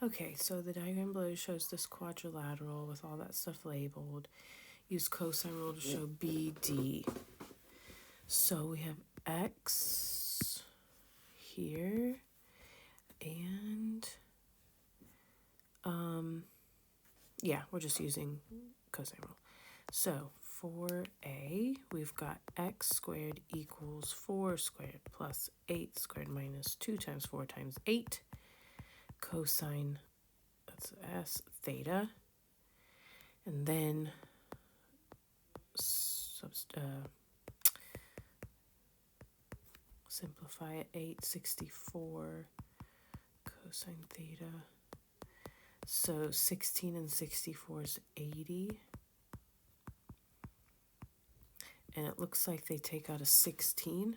Okay, so the diagram below shows this quadrilateral with all that stuff labeled. Use cosine rule to show BD. So we have X here and yeah, we're just using cosine rule. So for A, we've got x squared equals 4 squared plus 8 squared minus 2 times 4 times 8 cosine, that's S, theta. And then simplify it, 864 cosine theta. So 16 and 64 is 80. And it looks like they take out a 16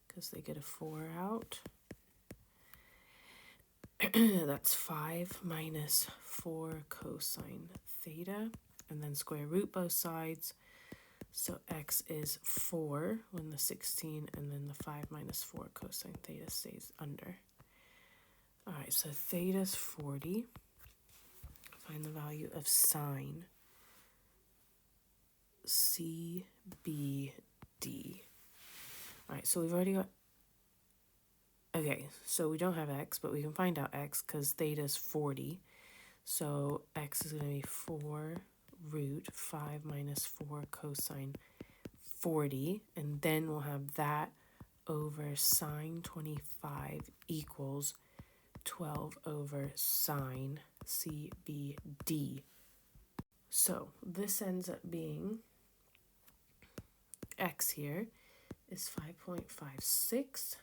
because they get a 4 out. That's 5 minus 4 cosine theta. And then square root both sides. So x is 4 when the 16, and then the 5 minus 4 cosine theta stays under. All right, so theta is 40. Find the value of sine CBD. All right, so we've already got, okay, so we don't have x, but we can find out x because theta is 40. So x is going to be 4 root 5 minus 4 cosine 40, and then we'll have that over sine 25 equals 12 over sine CBD. So this ends up being x here is 5.565.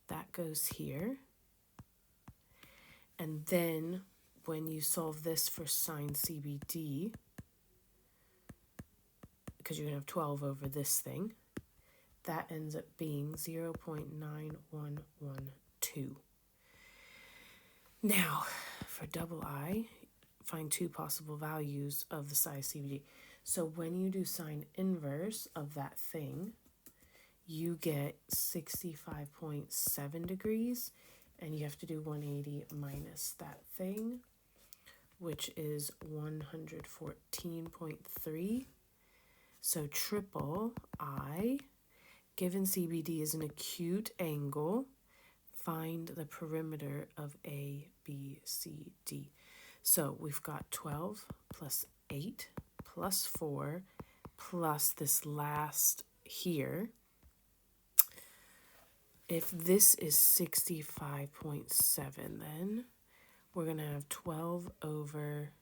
That goes here. And then when you solve this for sine CBD, because you're going to have 12 over this thing, that ends up being 0.9112. Now, for double I, find two possible values of the size CBD. So when you do sine inverse of that thing, you get 65.7 degrees, and you have to do 180 minus that thing, which is 114.3. So triple I, given CBD is an acute angle, find the perimeter of ABCD. So we've got 12 plus 8 plus 4 plus this last here. If this is 65.7, then we're going to have 12 over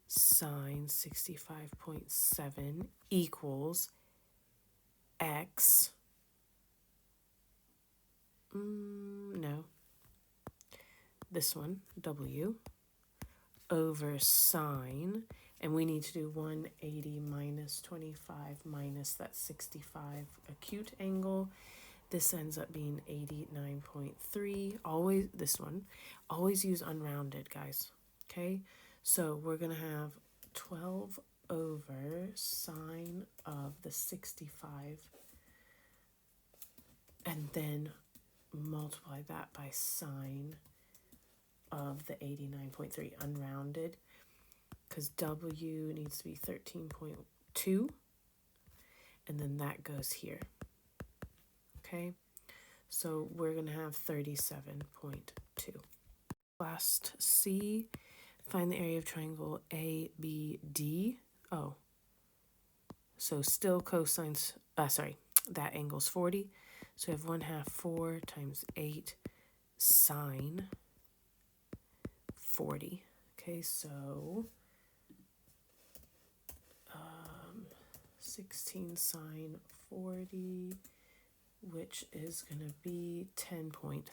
sine 65.7 equals x. No. This one, W, over sine, and we need to do 180 minus 25 minus that 65 acute angle. This ends up being 89.3. Always, this one, always use unrounded, guys. Okay, so we're going to have 12 over sine of the 65, and then multiply that by sine of the 89.3 unrounded, because W needs to be 13.2, and then that goes here. Okay, so we're going to have 37.2. Last C, find the area of triangle ABD. Oh, so still cosines, that angle's 40. So we have 1/2 4 times 8 sine 40. Okay, so 16 sine 40, which is going to be 10.3.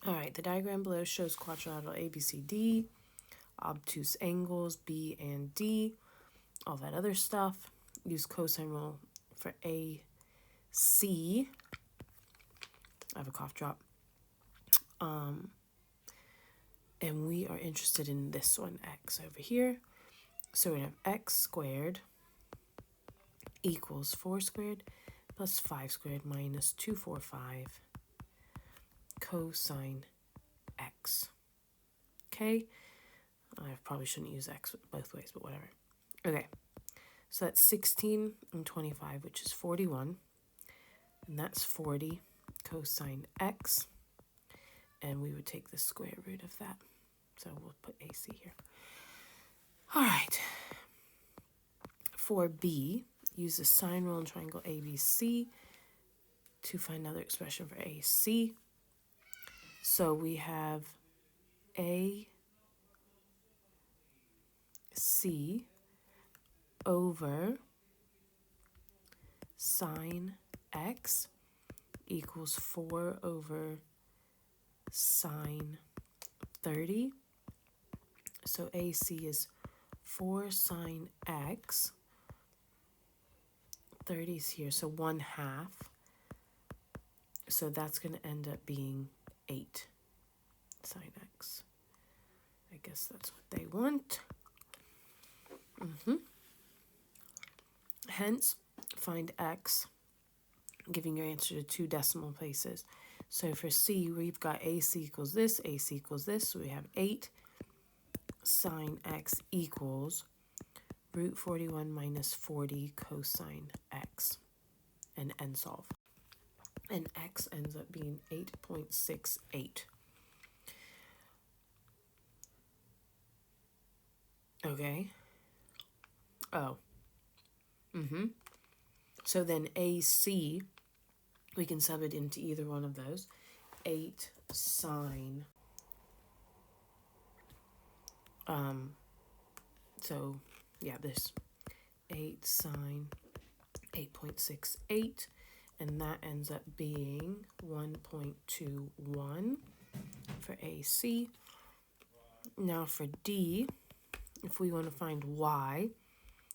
All right, the diagram below shows quadrilateral ABCD, obtuse angles B and D, all that other stuff. Use cosine rule for AC. I have a cough drop. And we are interested in this one, x over here. So we're going to have x squared equals 4 squared plus 5 squared minus 245 cosine x. Okay? I probably shouldn't use x both ways, but whatever. Okay. So that's 16 and 25, which is 41. And that's 40 cosine x. And we would take the square root of that. So we'll put AC here. All right. For B, use the sine rule in triangle ABC to find another expression for AC. So we have AC over sine x equals 4 over sine 30. So AC is 4 sine x. 30 is here, so 1/2. So that's going to end up being 8 sine x. I guess that's what they want. Hence, find x, giving your answer to 2 decimal places. So for C, we've got AC equals this, AC equals this. So we have 8 sine x equals root 41 minus 40 cosine x. And end solve. And x ends up being 8.68. Okay. Oh. So then AC, we can sub it into either one of those. 8 sine. So, yeah, this. 8 sine 8.68. And that ends up being 1.21 for AC. Now for D, if we want to find Y,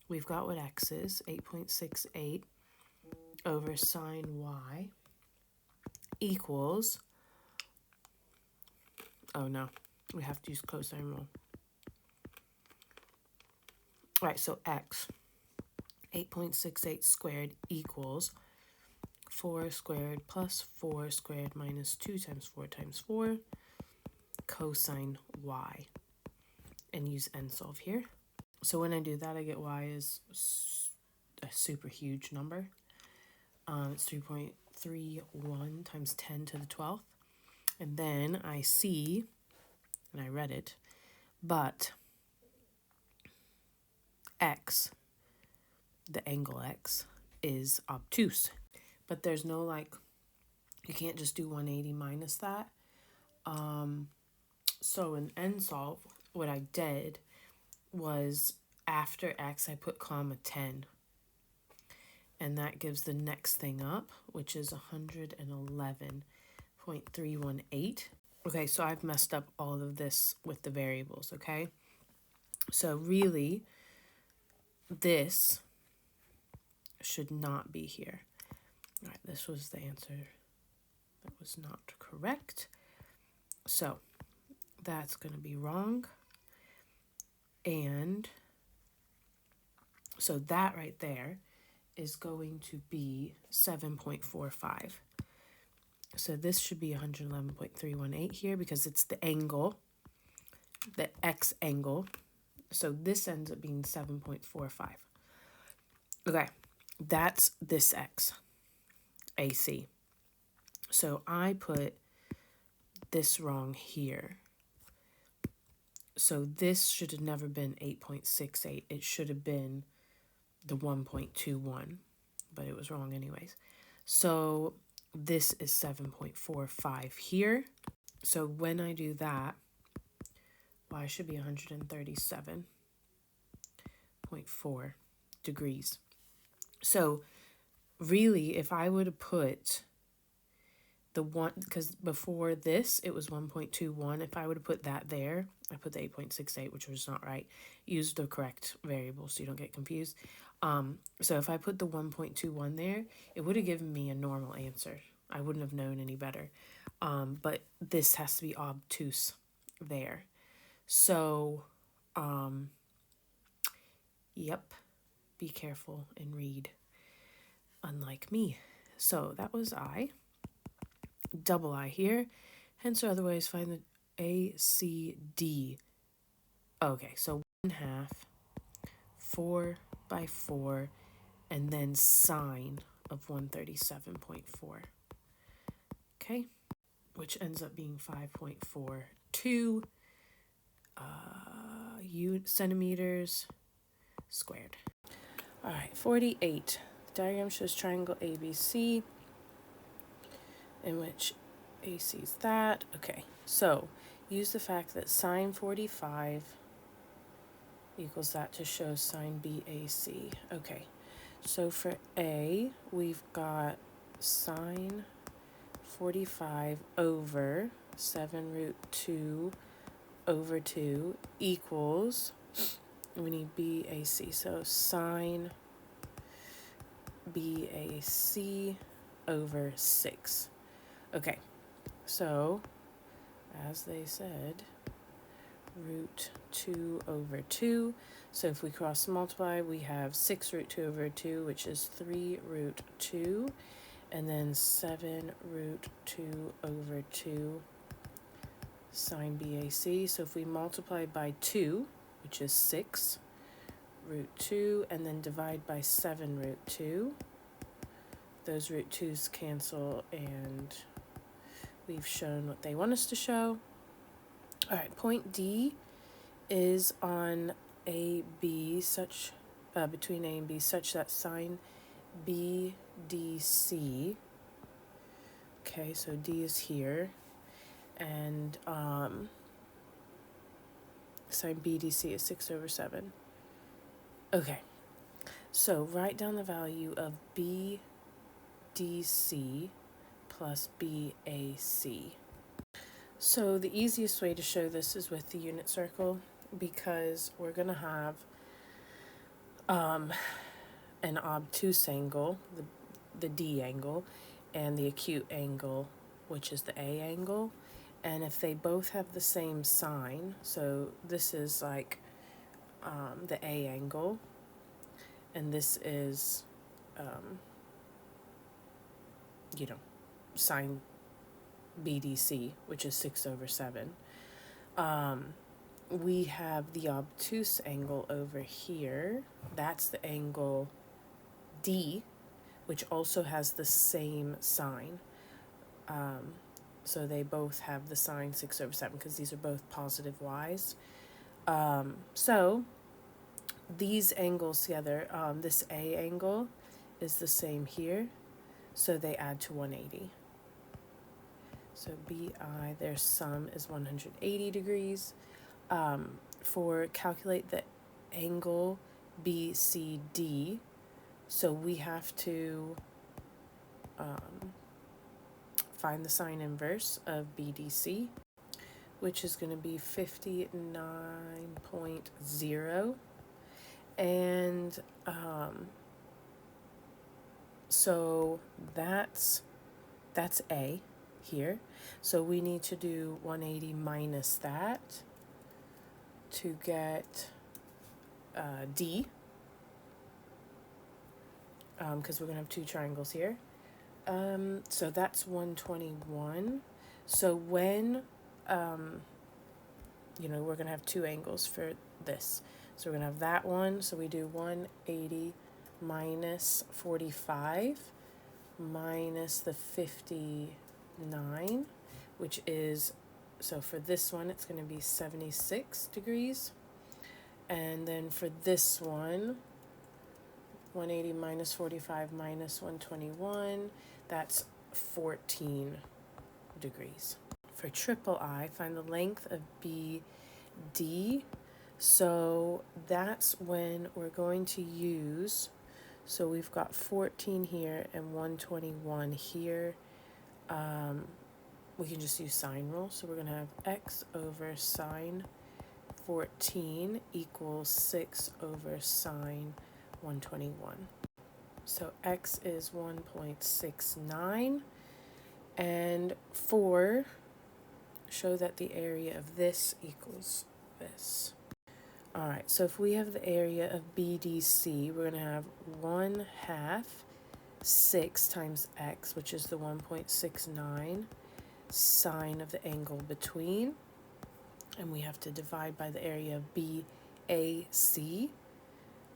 we've got what X is, 8.68 over sine Y equals, oh no, we have to use cosine rule. All right, so X, 8.68 squared equals 4 squared plus 4 squared minus 2 times 4 cosine Y. And use end solve here. So when I do that, I get Y is a super huge number. It's 3.31 times 10 to the 12th. And then I see, and I read it, but X, the angle X, is obtuse. But there's no like, you can't just do 180 minus that. So in end solve, what I did was after X, I put comma 10. And that gives the next thing up, which is 111.318. Okay, so I've messed up all of this with the variables, okay? So really, this should not be here. All right, this was the answer that was not correct. So that's going to be wrong. And so that right there is going to be 7.45. So this should be 111.318 here because it's the angle, the X angle. So this ends up being 7.45. Okay, that's this X, AC. So I put this wrong here. So this should have never been 8.68. It should have been the 1.21, but it was wrong anyways. So this is 7.45 here. So when I do that, Y should be 137.4 degrees. So really, if I would have put the one, because before this, it was 1.21. If I would have put that there, I put the 8.68, which was not right. Use the correct variable so you don't get confused. So if I put the 1.21 there, it would have given me a normal answer. I wouldn't have known any better. But this has to be obtuse there. So, yep, be careful and read, unlike me. So that was I. Double I here. Hence or otherwise find the ACD. Okay, so 1/2, 4 by 4, and then sine of 137.4. Okay, which ends up being 5.42 centimeters squared. All right, 48. The diagram shows triangle ABC, in which AC is that. Okay, so use the fact that sine 45 equals that to show sine BAC. Okay, so for A, we've got sine 45 over 7 root 2 over 2 equals, we need BAC, so sine BAC over 6. Okay, so as they said, root 2 over 2. So if we cross multiply, we have 6 root 2 over 2, which is 3 root 2, and then 7 root 2 over 2 sine BAC. So if we multiply by 2, which is 6 root 2, and then divide by 7 root 2, those root 2's cancel, and we've shown what they want us to show. All right, point D is on AB, such between A and B, such that sine BDC. Okay, so D is here, and sine BDC is 6 over 7. Okay, so write down the value of BDC plus BAC. So the easiest way to show this is with the unit circle, because we're going to have an obtuse angle, the D angle, and the acute angle, which is the A angle. And if they both have the same sign, so this is like the A angle, and this is, sine BDC, which is 6 over 7. We have the obtuse angle over here. That's the angle D, which also has the same sign. So they both have the sign 6 over 7 because these are both positive y's. So these angles together, this A angle is the same here, so they add to 180. So BI, their sum is 180 degrees. For calculate the angle BCD, so we have to find the sine inverse of BDC, which is going to be 59.0. And so that's A here. So we need to do 180 minus that to get D, because we're going to have two triangles here. So that's 121. So when, we're going to have two angles for this. So we're going to have that one. So we do 180 minus 45 minus the 59, which is, so for this one, it's going to be 76 degrees. And then for this one, 180 minus 45 minus 121, that's 14 degrees. For triple I, find the length of BD. So that's when we're going to use, so we've got 14 here and 121 here. We can just use sine rule. So we're going to have x over sine 14 equals 6 over sine 121. So x is 1.69, and 4, show that the area of this equals this. All right, so if we have the area of BDC, we're going to have 1/2 6 times x, which is the 1.69, sine of the angle between, and we have to divide by the area of BAC,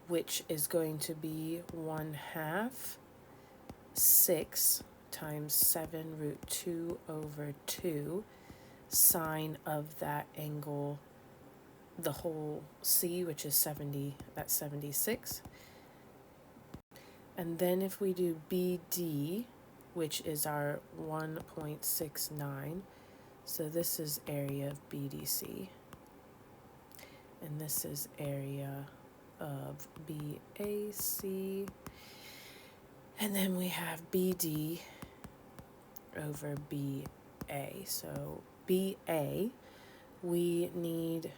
which is going to be 1/2 6 times 7 root 2 over 2 sine of that angle, the whole C, which is 70, that's 76. And then if we do BD, which is our 1.69, so this is area of BDC, and this is area of BAC, and then we have BD over BA. So BA, we need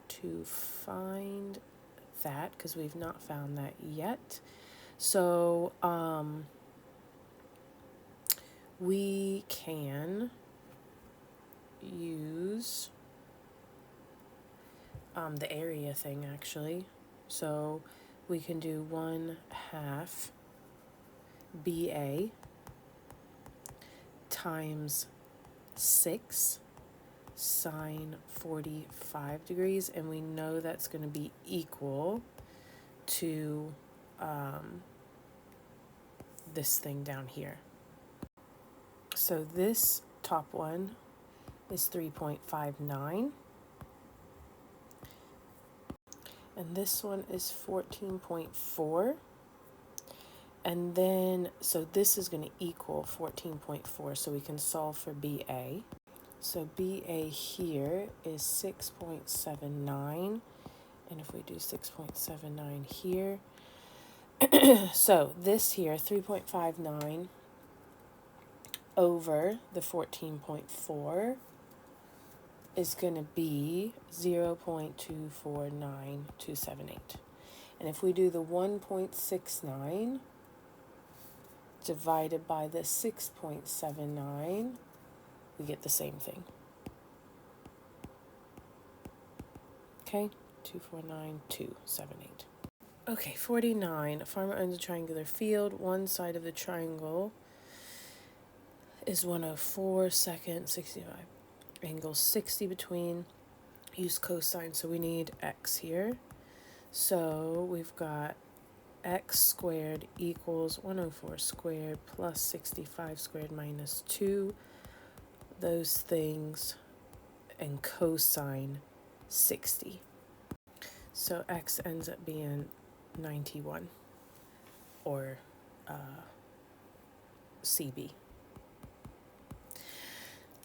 to find that because we've not found that yet. So we can use the area thing actually. So we can do 1/2 BA times 6 sine 45 degrees, and we know that's going to be equal to this thing down here. So this top one is 3.59, and this one is 14.4, and then so this is going to equal 14.4, so we can solve for BA. So BA here is 6.79, and if we do 6.79 here, so this here, 3.59 over the 14.4 is going to be 0.249278. And if we do the 1.69 divided by the 6.79, we get the same thing. Okay, 249,278. Okay, 49. A farmer owns a triangular field. One side of the triangle is 104, second 65. Angle 60 between. Use cosine, so we need x here. So we've got x squared equals 104 squared plus 65 squared minus 2. Those things, and cosine 60. So x ends up being 91, or CB.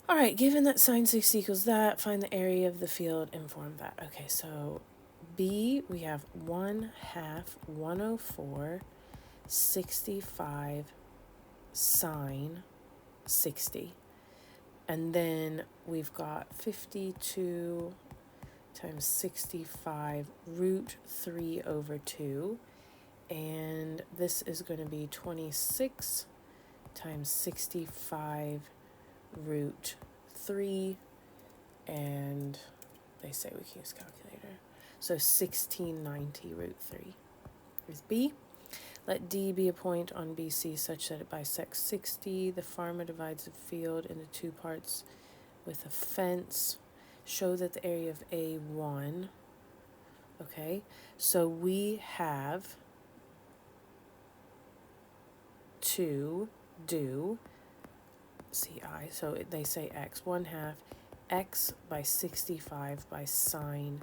All right, given that sine 60 equals that, find the area of the field and form that. Okay, so B, we have 1/2 104 65 sine 60. And then we've got 52 times 65 root 3 over 2. And this is going to be 26 times 65 root 3. And they say we can use calculator. So 1690 root 3 is B. Let D be a point on BC such that it bisects 60. The farmer divides the field into two parts with a fence. Show that the area of A1. Okay, so we have to do CI. So they say X, 1/2 X by 65 by sine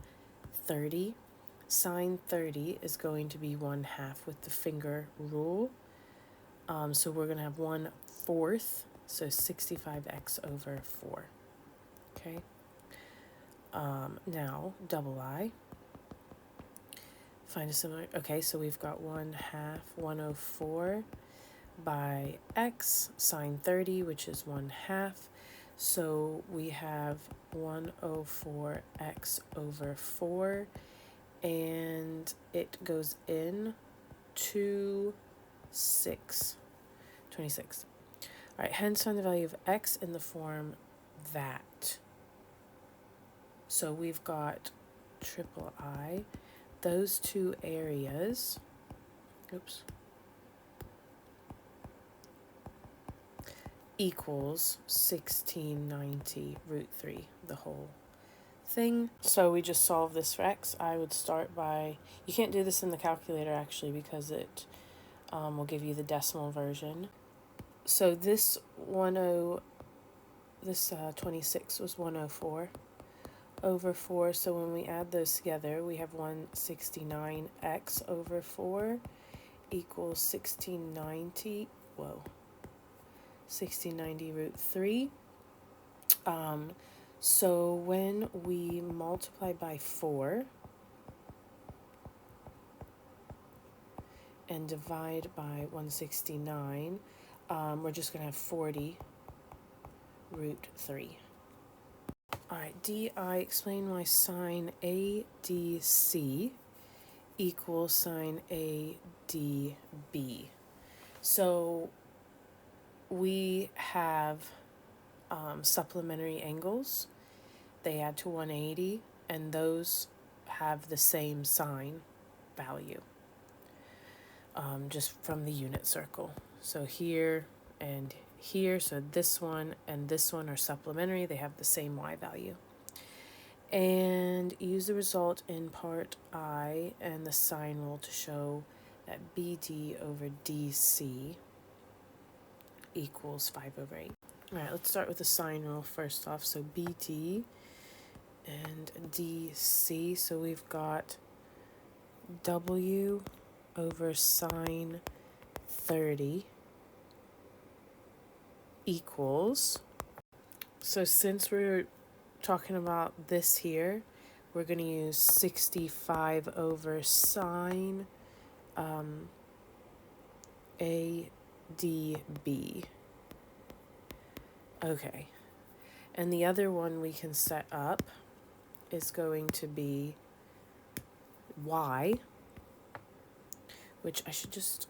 30. Sine 30 is going to be 1/2 with the finger rule. So we're going to have 1/4, so 65x over 4. Okay. Now, double I. Find a similar, okay, so we've got 1/2 104 by x sine 30, which is 1/2. So we have 104x over 4, and it goes in 26. All right, hence find the value of x in the form that. So we've got triple I, those two areas, oops, equals 1690 root 3, the whole thing. So we just solve this for x. I would start by, you can't do this in the calculator actually because it will give you the decimal version. So this 26 was 104 over 4. So when we add those together, we have 169x over 4 equals 1690 root 3. So when we multiply by 4 and divide by 169, we're just going to have 40 root 3. All right, DI, explain why sine ADC equals sine ADB. So we have supplementary angles. They add to 180, and those have the same sine value, just from the unit circle. So here and here, so this one and this one are supplementary. They have the same y value. And use the result in part I and the sine rule to show that BD over DC equals 5 over 8. All right, let's start with the sine rule first off. So BD and DC, so we've got W over sine 30 equals, so since we're talking about this here, we're going to use 65 over sine ADB. Okay, and the other one we can set up is going to be y, which I should just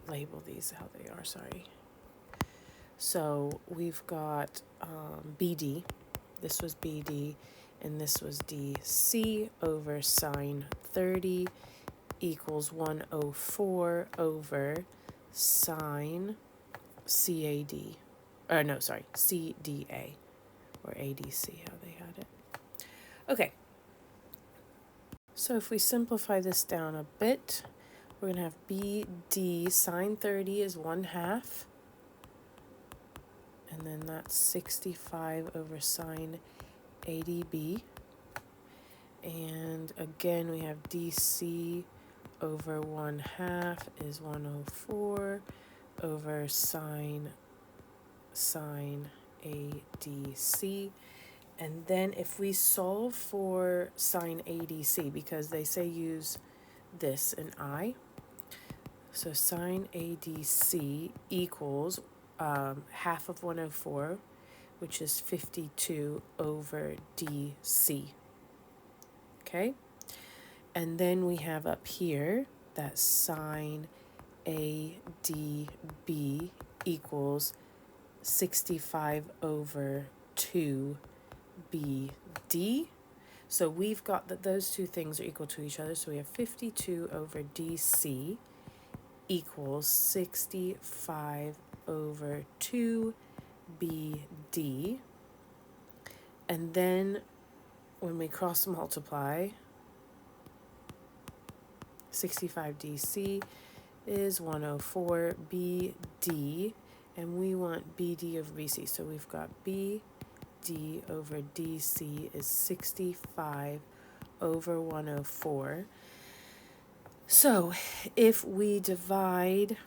label these how they are, sorry. So we've got BD, this was BD, and this was DC over sine 30 equals 104 over sine CAD, or no, sorry, CDA, or ADC, how they had it. Okay, so if we simplify this down a bit, we're going to have BD, sine 30 is 1/2, and then that's 65 over sine ADB. And again, we have DC over 1/2 is 104 over sine ADC. And then if we solve for sine ADC, because they say use this in I, so sine ADC equals half of 104, which is 52 over DC. Okay? And then we have up here that sine ADB equals 65 over 2 BD. So we've got that those two things are equal to each other. So we have 52 over DC equals 65 over 2 BD. And then when we cross multiply, 65 DC is 104 BD, and we want BD over BC. So we've got BD over DC is 65 over 104. So if we divide,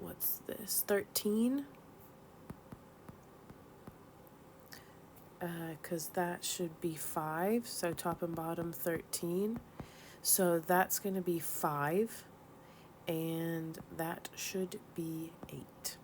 what's this, 13? Because that should be 5, so top and bottom 13. So that's going to be 5, and that should be 8.